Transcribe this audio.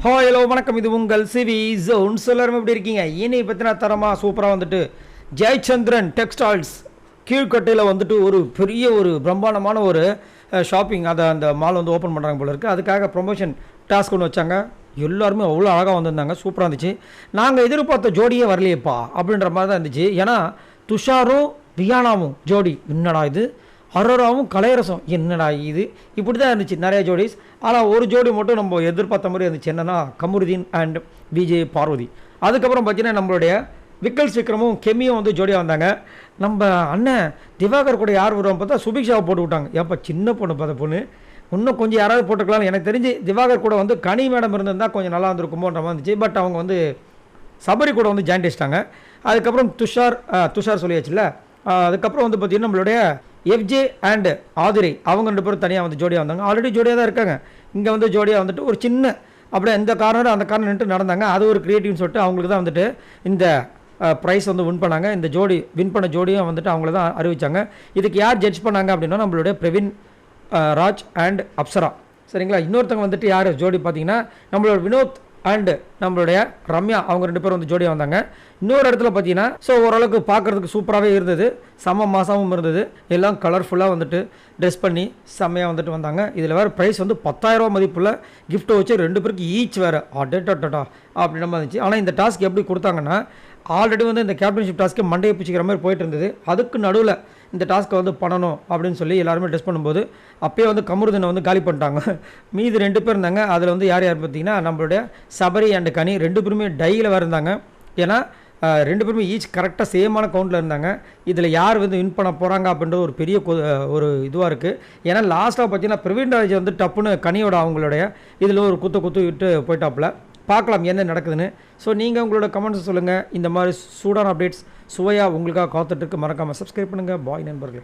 Hello வணக்கம். இது உங்கள் சிவி ஜோன்ஸ். எல்லாரும் எப்படி இருக்கீங்க? இனி பற்றின தரமாக சூப்பராக வந்துட்டு ஜெயச்சந்திரன் டெக்ஸ்டைல்ஸ் கீழ்கட்டையில் வந்துட்டு ஒரு பெரிய ஒரு பிரம்மாண்டமான ஒரு ஷாப்பிங் அதை அந்த மால் வந்து ஓப்பன் பண்ணுறாங்க போல இருக்குது. அதுக்காக ப்ரொமோஷன் டாஸ்க் ஒன்று வச்சாங்க. எல்லாருமே அவ்வளோ அழகாக வந்திருந்தாங்க. சூப்பராக இருந்துச்சு. நாங்கள் எதிர்பார்த்த ஜோடியே வரலையேப்பா அப்படின்ற மாதிரி தான் இருந்துச்சு. ஏன்னா துஷாரும் ரியானாவும் ஜோடி என்னடா இது, அரோராவும் கலையரசும் என்னடா இது, இப்படி தான் இருந்துச்சு நிறைய ஜோடிஸ். ஆனால் ஒரு ஜோடி மட்டும் நம்ம எதிர்பார்த்த மாதிரி இருந்துச்சு. என்னென்னா கமருதீன் அண்ட் விஜய் பார்வதி. அதுக்கப்புறம் பார்த்தீங்கன்னா நம்மளுடைய விக்கல் விக்ரமும் கெமியும் வந்து ஜோடியாக வந்தாங்க. நம்ம அண்ணன் திவாகர் கூட யார் வருவாங்க பார்த்தா சுபிக்ஷாவை போட்டு விட்டாங்க. ஏப்பா சின்ன பொண்ணு பார்த்த பொண்ணு, இன்னும் கொஞ்சம் யாராவது போட்டுக்கலாம்னு எனக்கு தெரிஞ்சு. திவாகர் கூட வந்து கனி மேடம் இருந்திருந்தால் கொஞ்சம் நல்லா இருந்திருக்குமோன்ற மாதிரி இருந்துச்சு. பட் அவங்க வந்து சபரி கூட வந்து ஜாயின் அடிச்சிட்டாங்க. அதுக்கப்புறம் துஷார் சொல்லியாச்சுல்ல. அதுக்கப்புறம் வந்து பார்த்திங்கன்னா நம்மளுடைய எஃப்ஜே அண்ட் ஆதிரை அவங்க 2 பேரும் தனியாக வந்து ஜோடியாக வந்தாங்க. ஆல்ரெடி ஜோடியாக தான் இருக்காங்க. இங்கே வந்து ஜோடியாக வந்துட்டு ஒரு சின்ன அப்படியே இந்த கார்னர் அந்த கார்னர் நின்று நடந்தாங்க. அது ஒரு கிரியேட்டிவ்னு சொல்லிட்டு அவங்களுக்கு தான் வந்துட்டு இந்த ப்ரைஸ் வந்து வின் பண்ணாங்க. இந்த ஜோடி வின் பண்ண ஜோடியும் வந்துட்டு அவங்கள தான் அறிவித்தாங்க. இதுக்கு யார் ஜட்ஜ் பண்ணாங்க அப்படின்னா நம்மளுடைய பிரவீன் ராஜ் அண்ட் அப்சரா. சரிங்களா. இன்னொருத்தவங்க வந்துட்டு யார் ஜோடி பார்த்தீங்கன்னா நம்மளோட வினோத் அண்டு நம்மளுடைய ரம்யா அவங்க 2 பேரும் வந்து ஜோடியாக வந்தாங்க. இன்னொரு இடத்துல பார்த்தீங்கன்னா ஓரளவுக்கு பார்க்குறதுக்கு சூப்பராகவே இருந்தது. செம்ம மாதமும் இருந்தது. எல்லாம் கலர்ஃபுல்லாக வந்துட்டு ட்ரெஸ் பண்ணி செம்மையாக வந்துட்டு வந்தாங்க. இதில் வேறு ப்ரைஸ் வந்து 10,000 ரூபா மதிப்புள்ள கிஃப்ட்டை வச்சு 2 பேருக்கு ஈச் வேறு அடட்டா அப்படின்ற மாதிரி இருந்துச்சு. ஆனால் இந்த டாஸ்க் எப்படி கொடுத்தாங்கன்னா ஆல்ரெடி வந்து இந்த கேப்டன்ஷிப் டாஸ்க்கு மண்டையை பிடிச்சிக்கிற மாதிரி போயிட்டு இருந்தது. அதுக்கு நடுவில் இந்த டாஸ்க்கை வந்து பண்ணணும் அப்படின்னு சொல்லி எல்லாருமே ட்ரெஸ் பண்ணும்போது அப்போயே வந்து கமருதனை வந்து காலி பண்ணிட்டாங்க. மீது 2 பேர் இருந்தாங்க. அதில் வந்து யார் பார்த்தீங்கன்னா நம்மளுடைய சபரி அண்ட் கனி 2 பேருமே டையில் வேறு இருந்தாங்க. ஏன்னா 2 பேருமே ஈச் கரெக்டாக சேமான கவுண்டில் இருந்தாங்க. இதில் யார் வந்து வின் பண்ண போகிறாங்க அப்படின்ற ஒரு பெரிய ஒரு இதுவாக இருக்குது. ஏன்னா லாஸ்ட்டாக பார்த்தீங்கன்னா பிரவீன் ராஜ் வந்து டப்புன்னு கனியோட அவங்களுடைய இதில் ஒரு குத்து விட்டு போயிட்டாப்புல. பார்க்கலாம் என்ன நடக்குதுன்னு. ஸோ நீங்கள் உங்களோட கமெண்ட்ஸ் சொல்லுங்கள். இந்த மாதிரி சூடான அப்டேட்ஸ் சுவையாக உங்களுக்காக காத்துட்ருக்கு. மறக்காமல் சப்ஸ்கிரைப் பண்ணுங்கள். பாய் நண்பர்களே.